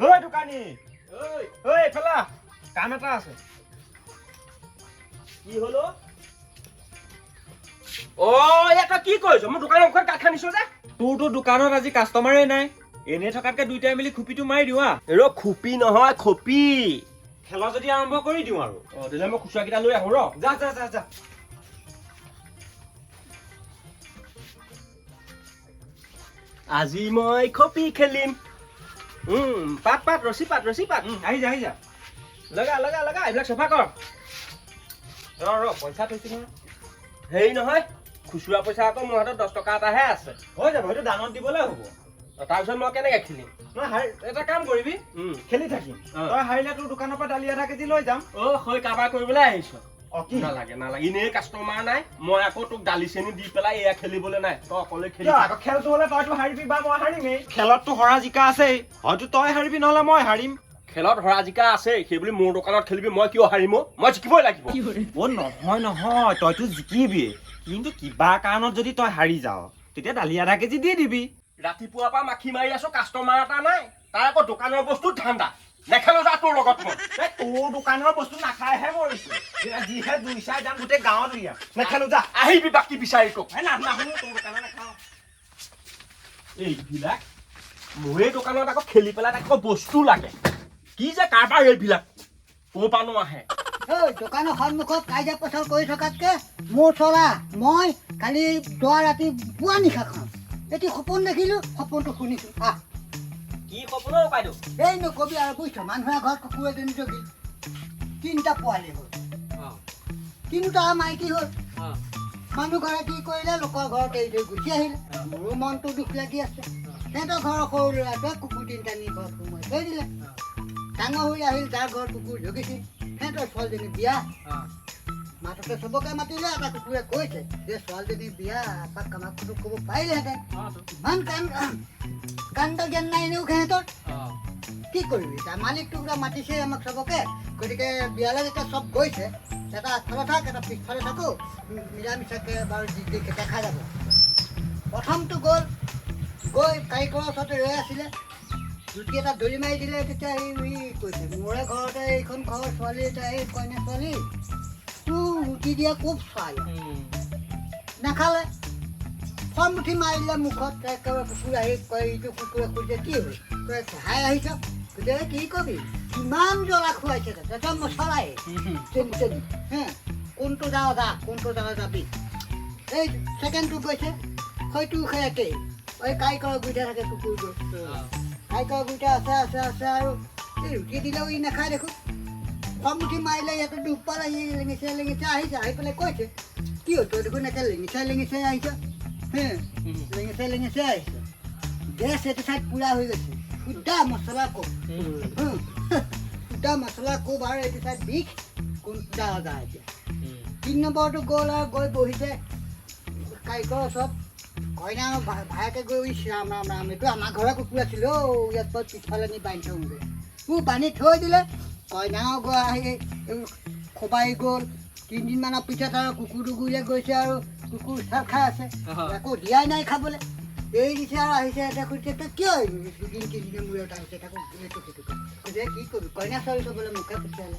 ঐ দোকানী ঐ ফেলা কাম এটা আছে কি হলো ও এটা কি কইছ মোৰ দোকানৰ মুখত কাট খানিছ যে তোৰতো দোকানত আজি কাষ্টমাৰেই নাই এনে থকাতকে দুইটাই মিলি খুপিটো মাৰি দিওঁ ৰ খুপি নহয় খপি খেলা যদি আৰম্ভ কৰি দিওঁ আৰু তেতিয়াহ'লে মই খুচুৰাকেইটা লৈ আহোঁ ৰ যা যা যা যা আজি মই খপি খেলিম পাত পাত ৰছী পাত আহি যা লগা এইবিলাক চফা কৰ ৰ পইচা থৈছো নহয় হেৰি নহয় খুচুৰা পইচা আকৌ মোৰ হাতত 10 টকা এটাহে আছে হৈ যাব সেইটো দানত দিবলৈ হ'ব তাৰপিছত মই কেনেকে খেলিম নহয় এটা কাম কৰিবি খেলি থাকিম তই হাৰিলে তোৰ দোকানৰ পৰা দালি আধা কেজি লৈ যাম হৈ কাৰবাৰ কৰিবলৈ আহিছ কি নালাগে এনেই কাষ্টমাৰ নাই মই আকৌ তোক দালি চেনি দি পেলাই এয়া খেলিবলৈ নাই তই অকলে খেলি আকৌ খেলটো হলে তইতো হাৰিবি বা মই হাৰিমেই খেলততো হৰা জিকা আছেই হয়তো তই হাৰিবি নহলে মই হাৰিম খেলত হৰা জিকা আছে সেইবুলি মোৰ দোকানত খেলিবি মই কিয় হাৰিম মই জিকিবই লাগিব নহয় তইতো জিকিবি কিন্তু কিবা কাৰণত যদি তই হাৰি যাও তেতিয়া দালি আধা কেজি দি দিবি ৰাতিপুৱাৰ পৰা মাখি মাৰি আছো কাষ্টমাৰ এটা নাই তাৰ আকৌ দোকানৰ বস্তু ঠাণ্ডা নেখেলো যা তোৰ লগত মই তোৰ দোকানৰ বস্তু নাখাইহে মৰিছো যিহে দুই চাই দাম গোটেই গাঁৱত উলিয়া নেখেলো যা আহিবি বাকী বিচাৰি তোক নাহো তোৰ দোকানত নাখাওঁ এইবিলাক মোৰে দোকানত আকৌ খেলি পেলাই আকৌ বস্তু লাগে কি যে কাৰবাৰ এইবিলাক ক'ৰ পৰা নো আহে দোকানৰ সন্মুখত কাজিয়া পচাল কৰি থকাতকে মোৰ চলা মই কালি যোৱা ৰাতি পুৱা নিশা খাওঁ এটি সপোন দেখিলো সপোনটো শুনিছো কি সপোনৰ পাইদেউ এই নকবি আৰু বুজিছ মানুহে ঘৰত কুকুৰ এজনী জগিল 3টা পোৱালি হ'ল 3টা মাইকী হ'ল মানুহ ঘৰে কি কৰিলে লোকৰ ঘৰত এৰি থৈ গুচি আহিলে মোৰো মনটো দুখ লাগি আছে সিহঁতৰ ঘৰৰ সৰু ল'ৰাটোৱে কুকুৰ 3টা নি ঘৰত সোমাই থৈ দিলে ডাঙৰ হৈ আহিল যাৰ ঘৰত কুকুৰ জগিছিল সিহঁতৰ ছোৱালীজনী বিয়া মাততে চবকে মাতিলে এটা কুকুৰে কৈছে যে ছোৱালীজনী বিয়া এপাক কামাক ক'ব পাৰিলেহেঁতেন ইমান কাণ্ড জ্ঞান নাই এনেও সিহঁতৰ কি কৰিবি তাৰ মালিকটোক মাতিছে আমাক চবকে গতিকে বিয়ালৈ যেতিয়া চব গৈছে এটা আগফালে থাক এটা পিছফালে থাকো মিলামিচাকে বাৰু দেখা যাব প্ৰথমটো গ'ল গৈ কাৰিকৰৰ ওচৰতে ৰৈ আছিলে জুতি এটা দলি মাৰি দিলে তেতিয়া সি কৈছে মোৰে ঘৰতে এইখন ঘৰৰ ছোৱালী এটা এই কইনা ছোৱালী ৰুটি দিয়া খুব ছোৱালী নাখালে খং উঠি মাৰিলে মুখত একেবাৰে কুকুৰ আহি কয় ইটো কুকুৰে খুজিছে কি হ'ল তই সহায় আহিছ গতিকে কি কবি কিমান জ্বলা খুৱাইছে তই মছলাই চেনি কোনটো যাৱ যা কোনটো যাৱ যাবি এই ছেকেণ্ডটো গৈছে হয়তো সেই একেই এই কাৰিকৰৰ গুইটা থাকে কুকুৰটো কাৰিকৰৰ গুইটা আছে আৰু এই ৰুটি দিলেও ই নাখায় দেখোন খং উঠি মাৰিলে ইয়াতে দুখ পালে সি লেঙিচাই আহিছে আহি পেলাই কৈছে কি হ'ল তই দেখোন একে লেঙিচাই আহিছ লেঙিচাই আহিছে গেছ এইটো ঠাইত পুৰা হৈ গৈছে সুদা মছলা কোব আৰু এইটো ঠাইত বিষ কোনটা যা এতিয়া 3 নম্বৰটো গ'ল আৰু গৈ বহিছে কাৰিকৰ ওচৰত কইনা ভায়েকে গৈ ৰাম এইটো আমাৰ ঘৰৰ কুকুৰ আছিল ইয়াত পৰা পিছফালে নি বান্ধি থওঁগৈ মোক বান্ধি থৈ দিলে কইনাও গৈ আহি খবাই গ'ল 3 দিনমানৰ পিছত আৰু কুকুৰটো গুৰিলে গৈছে আৰু কুকুৰ চাল খাই আছে একো দিয়াই নাই খাবলৈ এই দিছে আৰু আহিছে এটা খুজিছে তই কিয় দুদিন 3 দিনৰ মূৰত আহিছে তাকো এইটো সেইটো কৈছে কি কৰিবি কইনা ছোৱালী থ'বলৈ মুখে পঠিয়ালে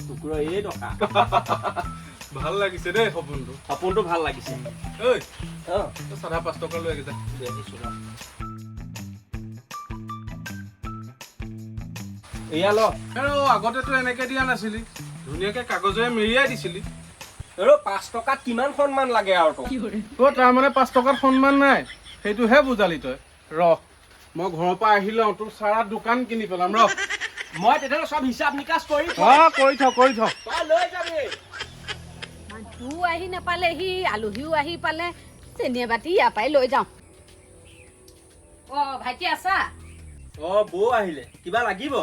কুকুৰৰ এই টকা ভাল লাগিছে দেই সপোনটো ভাল লাগিছে ঐ চাধা 5 টকা লৈ আহিছা এয়া ল আগতেতো এনেকে দিয়া নাছিলি ধুনীয়াকে কাগজেৰে মেৰিয়াই দিছিলি 5 টকাত কিমান সন্মান লাগে আৰু তোৰ তাৰমানে 5 টকাত সন্মান নাই সেইটোহে বুজালি তই মই ঘৰৰ পৰা আহি লওঁ তোৰ চাৰা দোকান কিনি পেলাম মই তেতিয়াহ'লে চব হিচাপ নিকাচ কৰি কৰি থ তই লৈ যাবি মানুহও আহি নাপালেহি আলহীও আহি পালে চেনিয়ে বাতি ইয়াৰ পৰাই লৈ যাওঁ ভাইটি আছা বৌ আহিলে কিবা লাগিব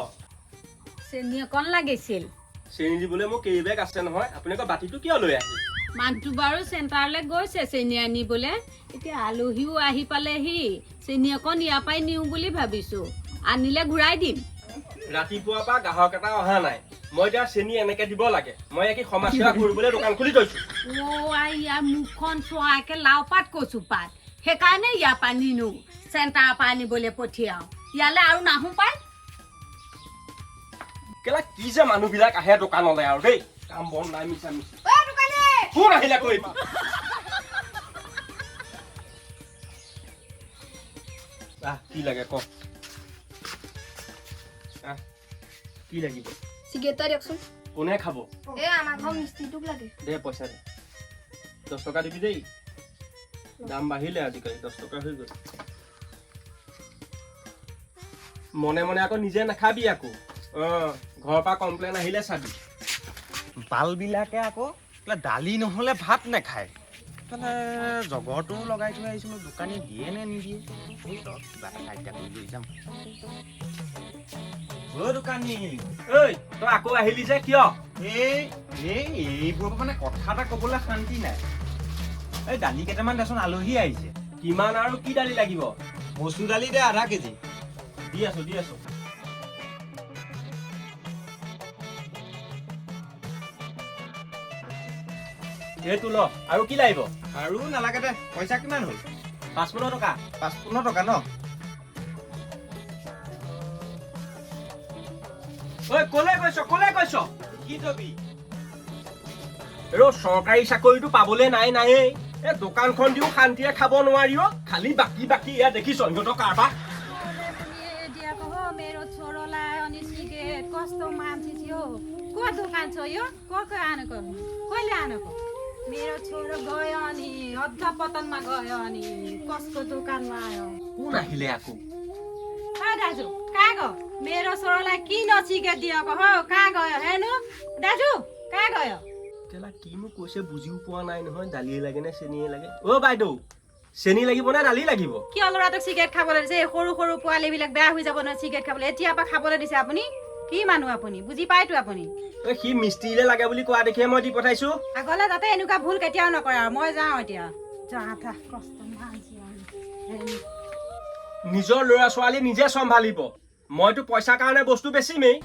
চেনি অকণ লাগিছিল চেনি দিবলৈ মোৰ কেইবেগ আছে নহয় আপুনি আকৌ বাতিটো কিয় লৈ আহিল মানুহটো বাৰু চেণ্টাৰলৈ গৈছে চেনি আনিবলৈ এতিয়া আলহীও আহি পালেহি চেনি অকণ ইয়াৰ পৰাই নিওঁ বুলি ভাবিছোঁ আনিলে ঘূৰাই দিম ৰাতিপুৱাৰ পৰা গ্ৰাহক এটা অহা নাই মই এতিয়া চেনি এনেকে দিব লাগে মই কি সমাজ সেৱা কৰিবলৈ দোকান খুলি থৈছো ইয়াৰ মুখখন চোৱাকে লাও পাত কচু পাত সেইকাৰণে ইয়াৰ পৰা নিনো চেণ্টাৰৰ পৰা আনিবলৈ পঠিয়াওঁ ইয়ালৈ আৰু নাহো পাই কেলা কি যে মানুহবিলাক আহে দোকানলৈ আৰু দেই কাম বন নাই মিছা মিছি কোন আহিলে কৈ কি লাগে ক কি লাগিব চিগাৰেট এটা দিয়কচোন কোনে খাব এই আমাৰ ঘৰ মিস্ত্ৰীটোক লাগে দে পইচা দে 10 টকা দিবি দেই দাম বাঢ়িলে আজিকালি 10 টকা হৈ গ'ল মনে মনে আকৌ নিজে নাখাবি আকৌ ঘৰৰ পৰা কমপ্লেইন আহিলে চাবি বালবিলাকে আকৌ দালি নহ'লে ভাত নাখায় তাহলে জগৰটোও লগাই থৈ আহিছিলোঁ দোকানী দিয়ে নে নিদিয়ে কিবা এটা আইডিয়া কৰি লৈ যাম দোকানী ঐ তই আকৌ আহিলি যে কিয় এইবোৰ মানে কথা এটা ক'বলৈ শান্তি নাই এই দালি কেইটামান দেচোন আলহী আহিছে কিমান আৰু কি দালি লাগিব মচুৰ দালি দে আধা কেজি দি আছো এইটো ল আৰু কি লাগিব আৰু নালাগে দে পইচা কিমান হ'ল 55 টকা 55 টকা ন ঐ কলে কৈছ কি কবি চৰকাৰী চাকৰিটো পাবলৈ নাই এই দোকানখন দিও শান্তিৰে খাব নোৱাৰি খালি বাকী এয়া দেখিছ সিহঁতৰ কাৰবাৰ मेरो छोरोलाई अनि सिगरेट कस्तो मान्छे थियो को दोकान छ यो को आनेको कहिले आनेको मेरो छोरो गयो अनि अध्यापतनमा गयो अनि कसको दोकानमा आयो কোন আহিলে আকৌ दाजु कहाँ गयो मेरो छोरोलाई किन सिगरेट दिएको हो कहाँ गयो हेर्नु दाजु कहाँ गयो কেলা কিনো কৈছে বুজিও পোৱা নাই নহয় দালিয়ে লাগে নে চেনিয়ে লাগে বাইদেউ চেনি লাগিব নে দালি লাগিব কিয় ল'ৰাটোক চিগৰেট খাবলৈ দিছে সৰু সৰু পোৱালীবিলাক বেয়া হৈ যাব নহয় চিগৰেট খাবলৈ এতিয়াৰ পৰা খাবলৈ দিছে আপুনি কি মানুহ আপুনি বুজি পায়তো আপুনি সি মিস্ত্ৰীলে লাগে বুলি কোৱা দেখিয়ে মই দি পঠাইছো আগলে যাতে এনেকুৱা ভুল কেতিয়াও নকৰে আৰু মই যাওঁ এতিয়া নিজৰ ল'ৰা ছোৱালী নিজে চম্ভালিব মইতো পইচাৰ কাৰণে বস্তু বেচিমেই